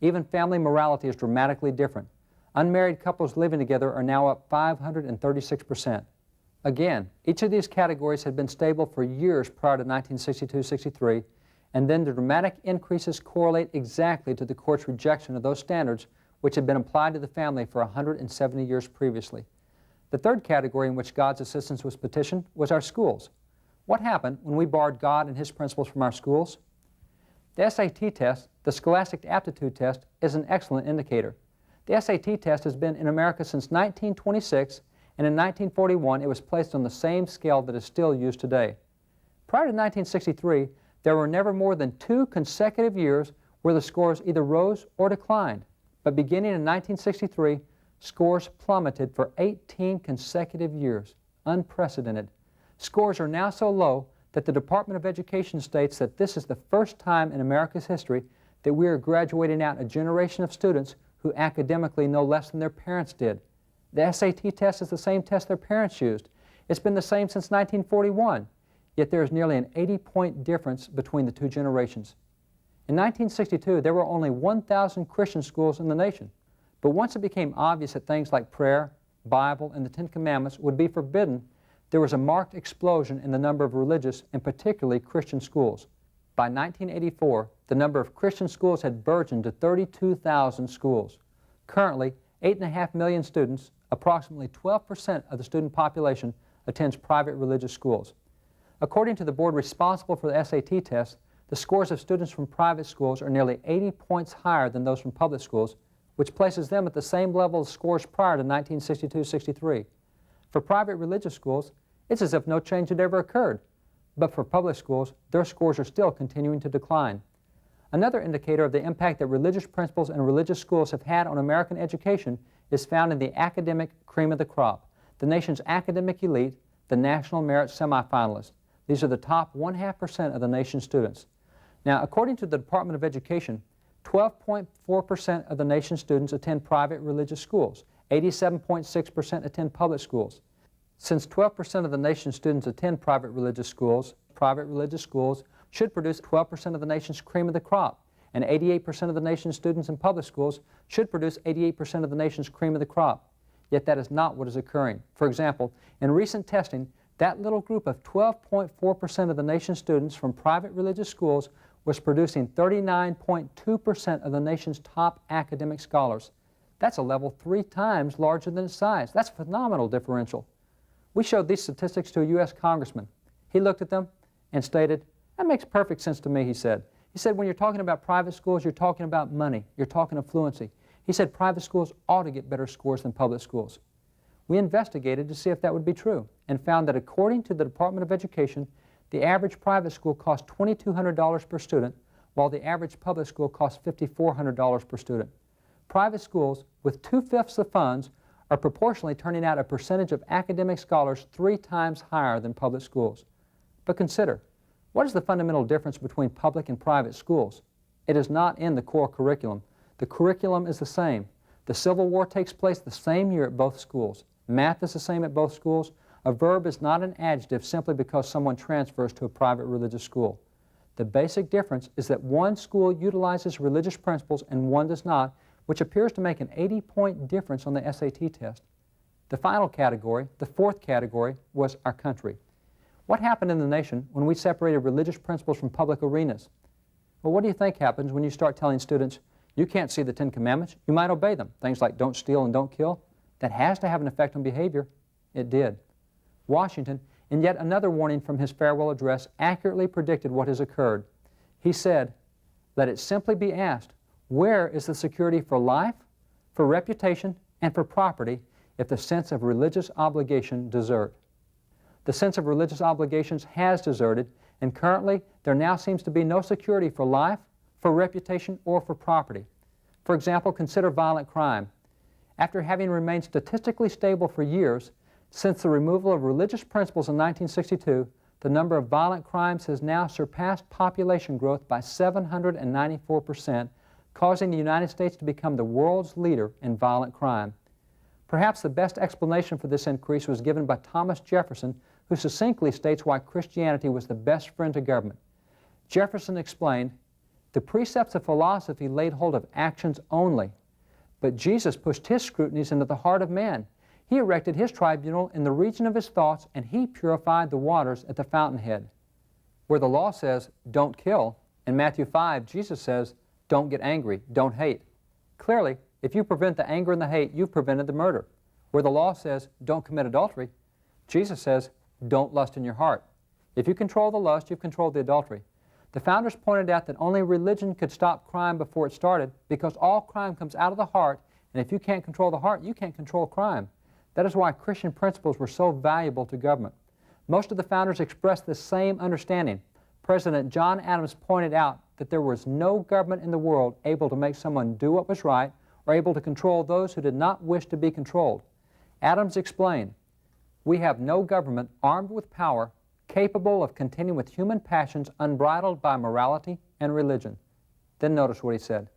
Even family morality is dramatically different. Unmarried couples living together are now up 536%. Again, each of these categories had been stable for years prior to 1962-63, and then the dramatic increases correlate exactly to the court's rejection of those standards which had been applied to the family for 170 years previously. The third category in which God's assistance was petitioned was our schools. What happened when we barred God and His principles from our schools? The SAT test, the Scholastic Aptitude Test, is an excellent indicator. The SAT test has been in America since 1926, and in 1941 it was placed on the same scale that is still used today. Prior to 1963, there were never more than 2 consecutive years where the scores either rose or declined. But beginning in 1963, scores plummeted for 18 consecutive years. Unprecedented. Scores are now so low that the Department of Education states that this is the first time in America's history that we are graduating out a generation of students who academically know less than their parents did. The SAT test is the same test their parents used. It's been the same since 1941, yet there is nearly an 80-point difference between the two generations. In 1962, there were only 1,000 Christian schools in the nation, but once it became obvious that things like prayer, Bible, and the Ten Commandments would be forbidden, there was a marked explosion in the number of religious and particularly Christian schools. By 1984, the number of Christian schools had burgeoned to 32,000 schools. Currently, 8.5 million students, approximately 12% of the student population, attends private religious schools. According to the board responsible for the SAT test, the scores of students from private schools are nearly 80 points higher than those from public schools, which places them at the same level of scores prior to 1962-63. For private religious schools, it's as if no change had ever occurred. But for public schools, their scores are still continuing to decline. Another indicator of the impact that religious principles and religious schools have had on American education is found in the academic cream of the crop, the nation's academic elite, the National Merit Semifinalists. These are the top 0.5% of the nation's students. Now, according to the Department of Education, 12.4% of the nation's students attend private religious schools. 87.6% attend public schools. Since 12% of the nation's students attend private religious schools should produce 12% of the nation's cream of the crop, and 88% of the nation's students in public schools should produce 88% of the nation's cream of the crop. Yet that is not what is occurring. For example, in recent testing, that little group of 12.4% of the nation's students from private religious schools was producing 39.2% of the nation's top academic scholars. That's a level 3 times larger than its size. That's a phenomenal differential. We showed these statistics to a U.S. congressman. He looked at them and stated, "That makes perfect sense to me," he said. He said, "When you're talking about private schools, you're talking about money. You're talking affluency." He said private schools ought to get better scores than public schools. We investigated to see if that would be true and found that according to the Department of Education, the average private school costs $2,200 per student, while the average public school costs $5,400 per student. Private schools, with 2/5 the funds, are proportionally turning out a percentage of academic scholars 3 times higher than public schools. But consider, what is the fundamental difference between public and private schools? It is not in the core curriculum. The curriculum is the same. The Civil War takes place the same year at both schools. Math is the same at both schools. A verb is not an adjective simply because someone transfers to a private religious school. The basic difference is that one school utilizes religious principles and one does not, which appears to make an 80-point difference on the SAT test. The final category, the fourth category, was our country. What happened in the nation when we separated religious principles from public arenas? Well, what do you think happens when you start telling students, you can't see the 10 Commandments, you might obey them, things like don't steal and don't kill? That has to have an effect on behavior. It did. Washington, in yet another warning from his farewell address, accurately predicted what has occurred. He said, "Let it simply be asked, where is the security for life, for reputation, and for property if the sense of religious obligation desert?" The sense of religious obligations has deserted, and currently there now seems to be no security for life, for reputation, or for property. For example, consider violent crime. After having remained statistically stable for years, since the removal of religious principles in 1962, the number of violent crimes has now surpassed population growth by 794%, causing the United States to become the world's leader in violent crime. Perhaps the best explanation for this increase was given by Thomas Jefferson, who succinctly states why Christianity was the best friend to government. Jefferson explained, "The precepts of philosophy laid hold of actions only, but Jesus pushed his scrutinies into the heart of man. He erected his tribunal in the region of his thoughts, and he purified the waters at the fountainhead." Where the law says, "Don't kill," in Matthew 5, Jesus says, "Don't get angry, don't hate." Clearly, if you prevent the anger and the hate, you've prevented the murder. Where the law says, "Don't commit adultery," Jesus says, "Don't lust in your heart." If you control the lust, you've controlled the adultery. The founders pointed out that only religion could stop crime before it started because all crime comes out of the heart, and if you can't control the heart, you can't control crime. That is why Christian principles were so valuable to government. Most of the founders expressed the same understanding. President John Adams pointed out that there was no government in the world able to make someone do what was right or able to control those who did not wish to be controlled. Adams explained, "We have no government armed with power capable of contending with human passions unbridled by morality and religion." Then notice what he said.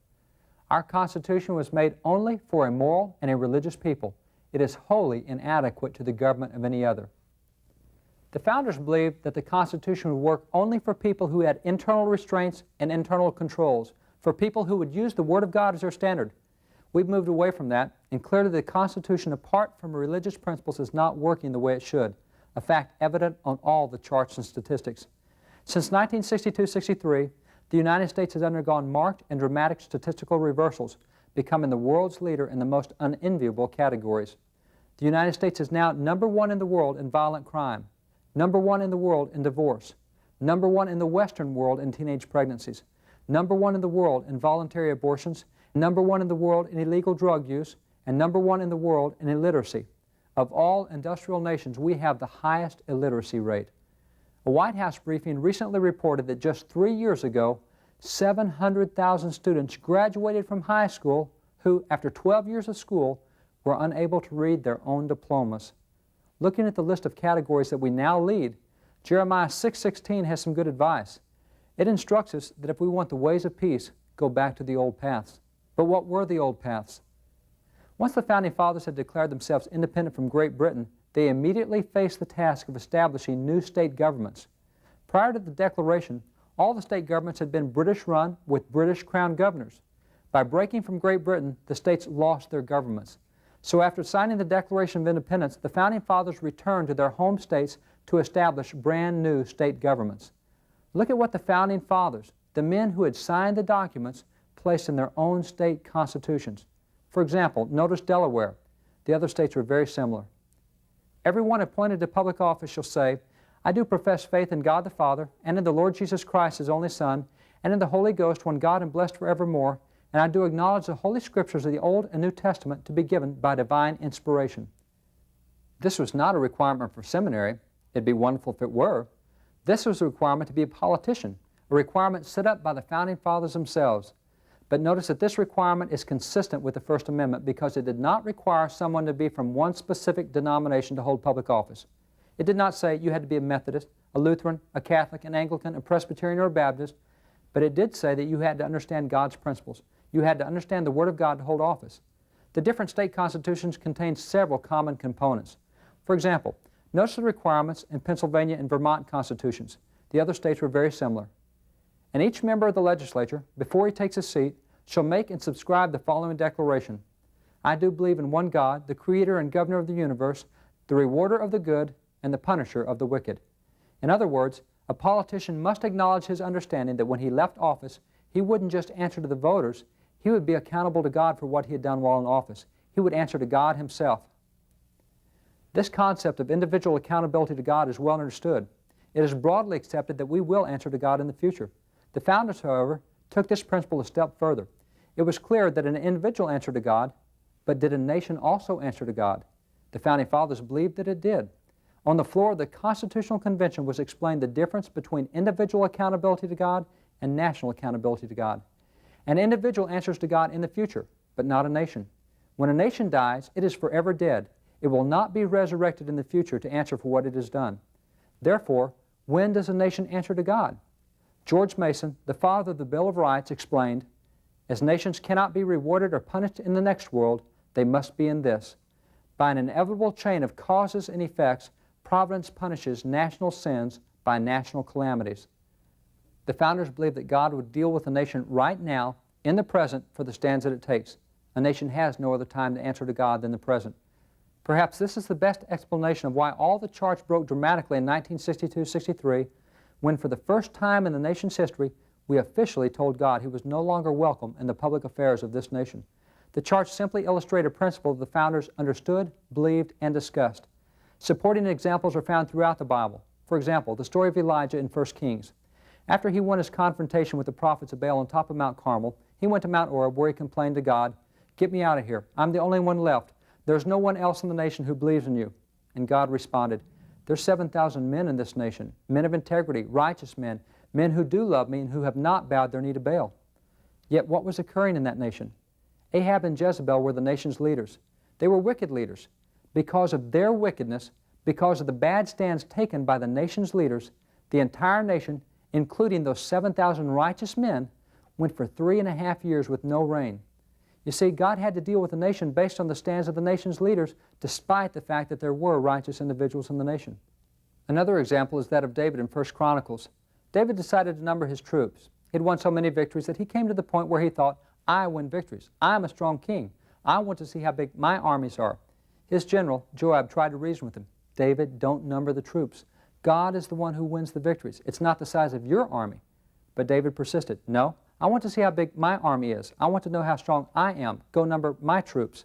"Our Constitution was made only for a moral and a religious people. It is wholly inadequate to the government of any other." The founders believed that the Constitution would work only for people who had internal restraints and internal controls, for people who would use the Word of God as their standard. We've moved away from that, and clearly the Constitution, apart from religious principles, is not working the way it should, a fact evident on all the charts and statistics. Since 1962-63, the United States has undergone marked and dramatic statistical reversals, becoming the world's leader in the most unenviable categories. The United States is now #1 in the world in violent crime, #1 in the world in divorce, #1 in the Western world in teenage pregnancies, #1 in the world in voluntary abortions, #1 in the world in illegal drug use, and #1 in the world in illiteracy. Of all industrial nations, we have the highest illiteracy rate. A White House briefing recently reported that just 3 years ago, 700,000 students graduated from high school who, after 12 years of school, were unable to read their own diplomas. Looking at the list of categories that we now lead, Jeremiah 6:16 has some good advice. It instructs us that if we want the ways of peace, go back to the old paths. But what were the old paths? Once the Founding Fathers had declared themselves independent from Great Britain, they immediately faced the task of establishing new state governments. Prior to the Declaration, all the state governments had been British-run with British Crown governors. By breaking from Great Britain, the states lost their governments. So after signing the Declaration of Independence, the Founding Fathers returned to their home states to establish brand new state governments. Look at what the Founding Fathers, the men who had signed the documents, placed in their own state constitutions. For example, notice Delaware. The other states were very similar. Everyone appointed to public office shall say, I do profess faith in God the Father, and in the Lord Jesus Christ, His only Son, and in the Holy Ghost, one God and blessed forevermore, and I do acknowledge the Holy Scriptures of the Old and New Testament to be given by divine inspiration. This was not a requirement for seminary. It'd be wonderful if it were. This was a requirement to be a politician, a requirement set up by the Founding Fathers themselves. But notice that this requirement is consistent with the First Amendment because it did not require someone to be from one specific denomination to hold public office. It did not say you had to be a Methodist, a Lutheran, a Catholic, an Anglican, a Presbyterian, or a Baptist, but it did say that you had to understand God's principles. You had to understand the Word of God to hold office. The different state constitutions contained several common components. For example, notice the requirements in Pennsylvania and Vermont constitutions. The other states were very similar. And each member of the legislature, before he takes a seat, shall make and subscribe the following declaration. I do believe in one God, the Creator and Governor of the universe, the rewarder of the good, and the punisher of the wicked. In other words, a politician must acknowledge his understanding that when he left office, he wouldn't just answer to the voters, he would be accountable to God for what he had done while in office. He would answer to God himself. This concept of individual accountability to God is well understood. It is broadly accepted that we will answer to God in the future. The founders, however, took this principle a step further. It was clear that an individual answered to God, but did a nation also answer to God? The Founding Fathers believed that it did. On the floor of the Constitutional Convention was explained the difference between individual accountability to God and national accountability to God. An individual answers to God in the future, but not a nation. When a nation dies, it is forever dead. It will not be resurrected in the future to answer for what it has done. Therefore, when does a nation answer to God? George Mason, the father of the Bill of Rights, explained, as nations cannot be rewarded or punished in the next world, they must be in this. By an inevitable chain of causes and effects, Providence punishes national sins by national calamities. The founders believed that God would deal with the nation right now, in the present, for the stands that it takes. A nation has no other time to answer to God than the present. Perhaps this is the best explanation of why all the charts broke dramatically in 1962-63, when for the first time in the nation's history, we officially told God He was no longer welcome in the public affairs of this nation. The charts simply illustrate a principle the founders understood, believed, and discussed. Supporting examples are found throughout the Bible. For example, the story of Elijah in 1 Kings. After he won his confrontation with the prophets of Baal on top of Mount Carmel, he went to Mount Oreb where he complained to God, "Get me out of here. I'm the only one left. There's no one else in the nation who believes in you." And God responded, "There's 7,000 men in this nation, men of integrity, righteous men, men who do love me and who have not bowed their knee to Baal." Yet what was occurring in that nation? Ahab and Jezebel were the nation's leaders. They were wicked leaders. Because of their wickedness, because of the bad stands taken by the nation's leaders, the entire nation, including those 7,000 righteous men, went for 3.5 years with no rain. You see, God had to deal with the nation based on the stands of the nation's leaders, despite the fact that there were righteous individuals in the nation. Another example is that of David in 1 Chronicles. David decided to number his troops. He'd won so many victories that he came to the point where he thought, I win victories. I'm a strong king. I want to see how big my armies are. His general, Joab, tried to reason with him. David, don't number the troops. God is the one who wins the victories. It's not the size of your army. But David persisted. No, I want to see how big my army is. I want to know how strong I am. Go number my troops.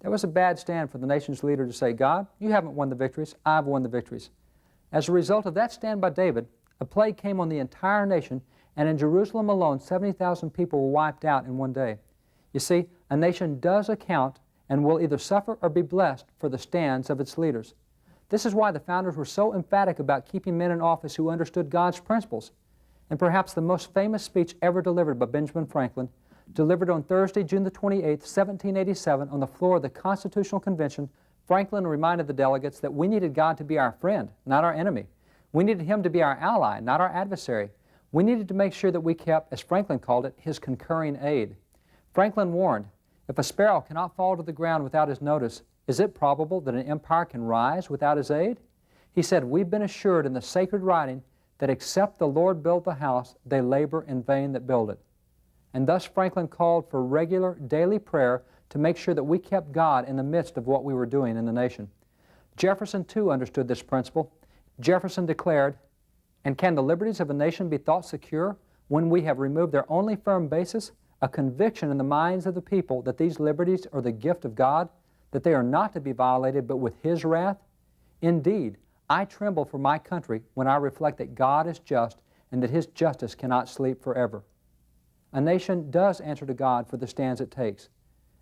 That was a bad stand for the nation's leader to say, God, you haven't won the victories. I've won the victories. As a result of that stand by David, a plague came on the entire nation, and in Jerusalem alone, 70,000 people were wiped out in one day. You see, a nation does account and will either suffer or be blessed for the stands of its leaders. This is why the founders were so emphatic about keeping men in office who understood God's principles. And perhaps the most famous speech ever delivered by Benjamin Franklin, delivered on Thursday, June the 28th, 1787, on the floor of the Constitutional Convention, Franklin reminded the delegates that we needed God to be our friend, not our enemy. We needed him to be our ally, not our adversary. We needed to make sure that we kept, as Franklin called it, his concurring aid. Franklin warned, if a sparrow cannot fall to the ground without his notice, is it probable that an empire can rise without his aid? He said, we've been assured in the sacred writing that except the Lord build the house, they labor in vain that build it. And thus Franklin called for regular daily prayer to make sure that we kept God in the midst of what we were doing in the nation. Jefferson too understood this principle. Jefferson declared, and can the liberties of a nation be thought secure when we have removed their only firm basis, a conviction in the minds of the people that these liberties are the gift of God, that they are not to be violated but with His wrath? Indeed, I tremble for my country when I reflect that God is just and that His justice cannot sleep forever. A nation does answer to God for the stands it takes.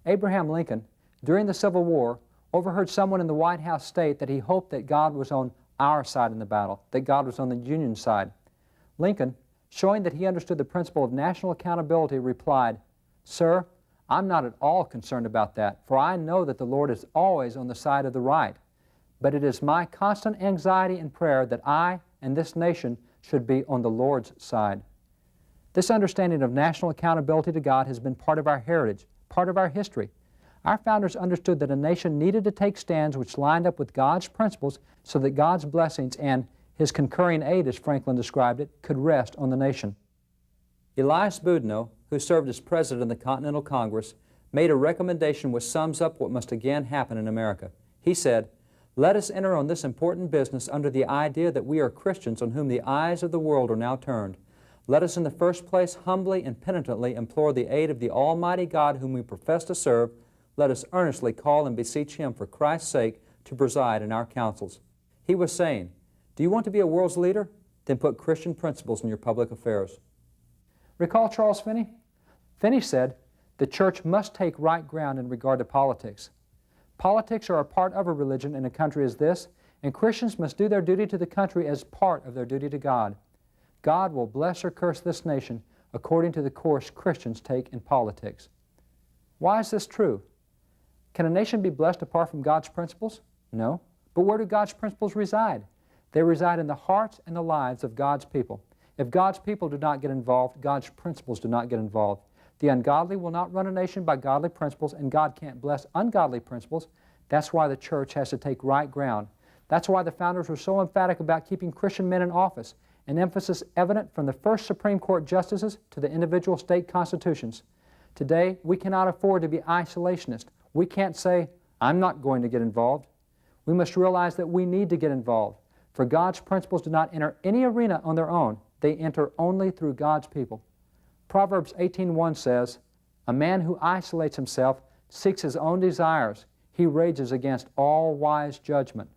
Abraham Lincoln, during the Civil War, overheard someone in the White House state that he hoped that God was on our side in the battle, that God was on the Union side. Lincoln, showing that he understood the principle of national accountability, replied, "Sir, I'm not at all concerned about that, for I know that the Lord is always on the side of the right. But it is my constant anxiety and prayer that I and this nation should be on the Lord's side." This understanding of national accountability to God has been part of our heritage, part of our history. Our founders understood that a nation needed to take stands which lined up with God's principles so that God's blessings and His concurring aid, as Franklin described it, could rest on the nation. Elias Boudinot, who served as president of the Continental Congress, made a recommendation which sums up what must again happen in America. He said, "Let us enter on this important business under the idea that we are Christians on whom the eyes of the world are now turned. Let us in the first place humbly and penitently implore the aid of the Almighty God whom we profess to serve. Let us earnestly call and beseech Him for Christ's sake to preside in our councils." He was saying, do you want to be a world's leader? Then put Christian principles in your public affairs. Recall Charles Finney? Finney said, the church must take right ground in regard to politics. Politics are a part of a religion in a country as this, and Christians must do their duty to the country as part of their duty to God. God will bless or curse this nation according to the course Christians take in politics. Why is this true? Can a nation be blessed apart from God's principles? No. But where do God's principles reside? They reside in the hearts and the lives of God's people. If God's people do not get involved, God's principles do not get involved. The ungodly will not run a nation by godly principles, and God can't bless ungodly principles. That's why the church has to take right ground. That's why the founders were so emphatic about keeping Christian men in office, an emphasis evident from the first Supreme Court justices to the individual state constitutions. Today, we cannot afford to be isolationist. We can't say, I'm not going to get involved. We must realize that we need to get involved, for God's principles do not enter any arena on their own. They enter only through God's people. Proverbs 18:1 says, "A man who isolates himself seeks his own desires. He rages against all wise judgment."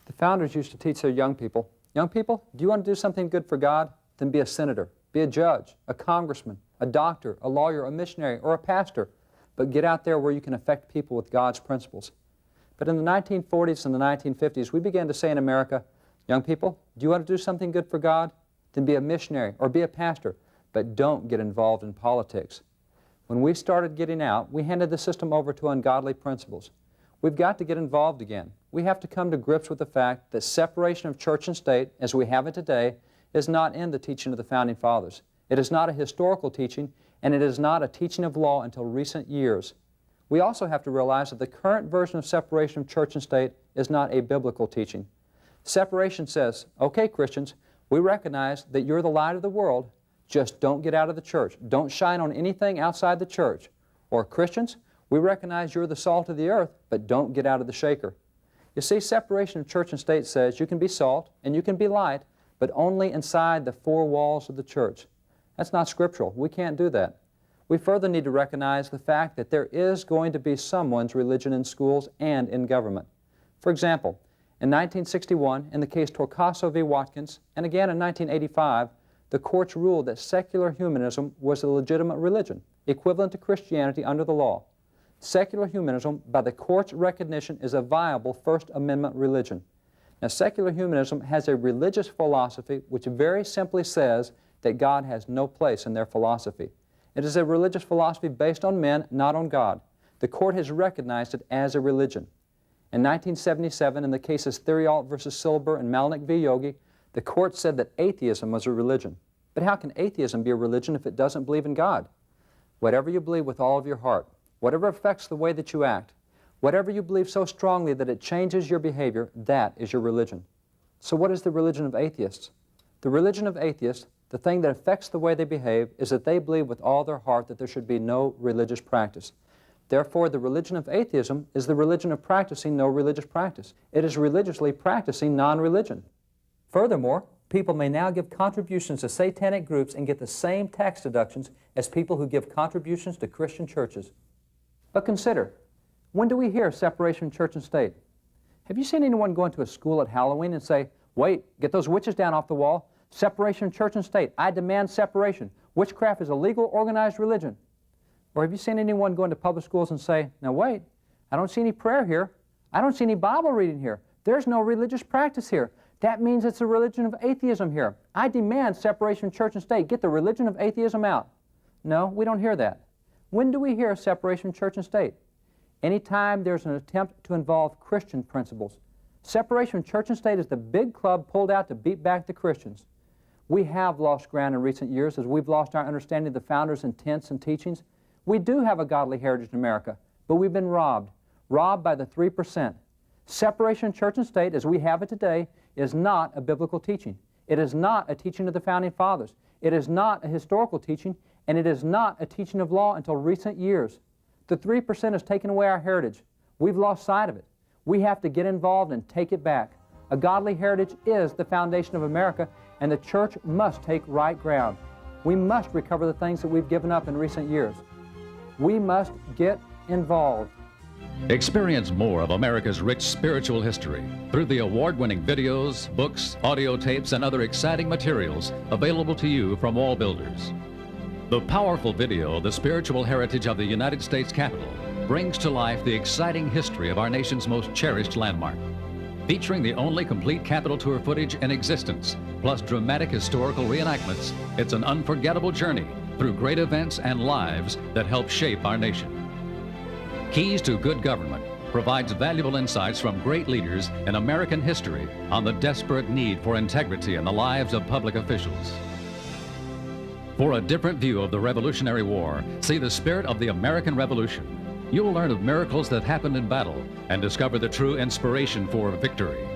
The founders used to teach their young people, do you want to do something good for God? Then be a senator, be a judge, a congressman, a doctor, a lawyer, a missionary, or a pastor. But get out there where you can affect people with God's principles. But in the 1940s and the 1950s, we began to say in America, young people, do you want to do something good for God? Then be a missionary or be a pastor, but don't get involved in politics. When we started getting out, we handed the system over to ungodly principles. We've got to get involved again. We have to come to grips with the fact that separation of church and state, as we have it today, is not in the teaching of the Founding Fathers. It is not a historical teaching, and it is not a teaching of law until recent years. We also have to realize that the current version of separation of church and state is not a biblical teaching. Separation says, okay, Christians, we recognize that you're the light of the world, just don't get out of the church. Don't shine on anything outside the church. Or Christians, we recognize you're the salt of the earth, but don't get out of the shaker. You see, separation of church and state says you can be salt and you can be light, but only inside the four walls of the church. That's not scriptural. We can't do that. We further need to recognize the fact that there is going to be someone's religion in schools and in government. For example, in 1961, in the case Torcaso v. Watkins, and again in 1985, the courts ruled that secular humanism was a legitimate religion, equivalent to Christianity under the law. Secular humanism, by the court's recognition, is a viable First Amendment religion. Now, secular humanism has a religious philosophy which very simply says that God has no place in their philosophy. It is a religious philosophy based on men, not on God. The court has recognized it as a religion. In 1977, in the cases Theriault versus Silber and Malnick v. Yogi, the court said that atheism was a religion. But how can atheism be a religion if it doesn't believe in God? Whatever you believe with all of your heart, whatever affects the way that you act, whatever you believe so strongly that it changes your behavior, that is your religion. So what is the religion of atheists? The religion of atheists, the thing that affects the way they behave, is that they believe with all their heart that there should be no religious practice. Therefore, the religion of atheism is the religion of practicing no religious practice. It is religiously practicing non-religion. Furthermore, people may now give contributions to satanic groups and get the same tax deductions as people who give contributions to Christian churches. But consider, when do we hear separation of church and state? Have you seen anyone go into a school at Halloween and say, "Wait, get those witches down off the wall. Separation of church and state. I demand separation. Witchcraft is a legal, organized religion." Or have you seen anyone go into public schools and say, "Now wait, I don't see any prayer here. I don't see any Bible reading here. There's no religious practice here. That means it's a religion of atheism here. I demand separation of church and state. Get the religion of atheism out." No, we don't hear that. When do we hear separation of church and state? Anytime there's an attempt to involve Christian principles. Separation of church and state is the big club pulled out to beat back the Christians. We have lost ground in recent years as we've lost our understanding of the founders' intents and teachings. We do have a godly heritage in America, but we've been robbed by the 3%. Separation of church and state, as we have it today, is not a biblical teaching. It is not a teaching of the Founding Fathers. It is not a historical teaching, and it is not a teaching of law until recent years. The 3% has taken away our heritage. We've lost sight of it. We have to get involved and take it back. A godly heritage is the foundation of America, and the church must take right ground. We must recover the things that we've given up in recent years. We must get involved. Experience more of America's rich spiritual history through the award-winning videos, books, audio tapes, and other exciting materials available to you from Wall Builders. The powerful video, The Spiritual Heritage of the United States Capitol, brings to life the exciting history of our nation's most cherished landmark. Featuring the only complete Capitol tour footage in existence, plus dramatic historical reenactments, it's an unforgettable journey through great events and lives that help shape our nation. Keys to Good Government provides valuable insights from great leaders in American history on the desperate need for integrity in the lives of public officials. For a different view of the Revolutionary War, see The Spirit of the American Revolution. You'll learn of miracles that happened in battle and discover the true inspiration for victory.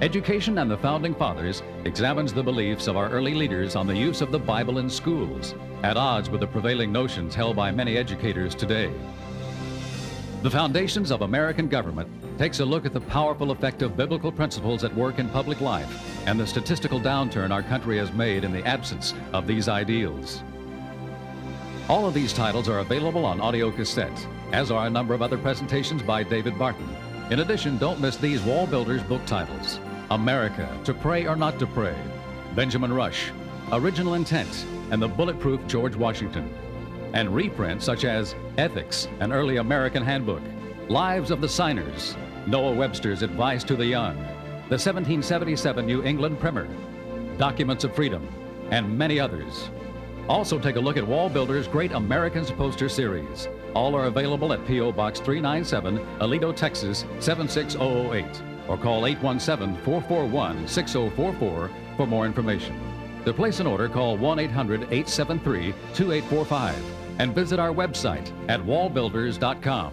Education and the Founding Fathers examines the beliefs of our early leaders on the use of the Bible in schools, at odds with the prevailing notions held by many educators today. The Foundations of American Government takes a look at the powerful effect of biblical principles at work in public life and the statistical downturn our country has made in the absence of these ideals. All of these titles are available on audio cassette, as are a number of other presentations by David Barton. In addition, don't miss these Wall Builders book titles: America, To Pray or Not to Pray, Benjamin Rush, Original Intent, and The Bulletproof George Washington. And reprints such as Ethics, an Early American Handbook, Lives of the Signers, Noah Webster's Advice to the Young, the 1777 New England Primer, Documents of Freedom, and many others. Also take a look at Wall Builders' Great Americans poster series. All are available at P.O. Box 397, Aledo, Texas 76008, or call 817-441-6044 for more information. To place an order, call 1-800-873-2845 and visit our website at wallbuilders.com.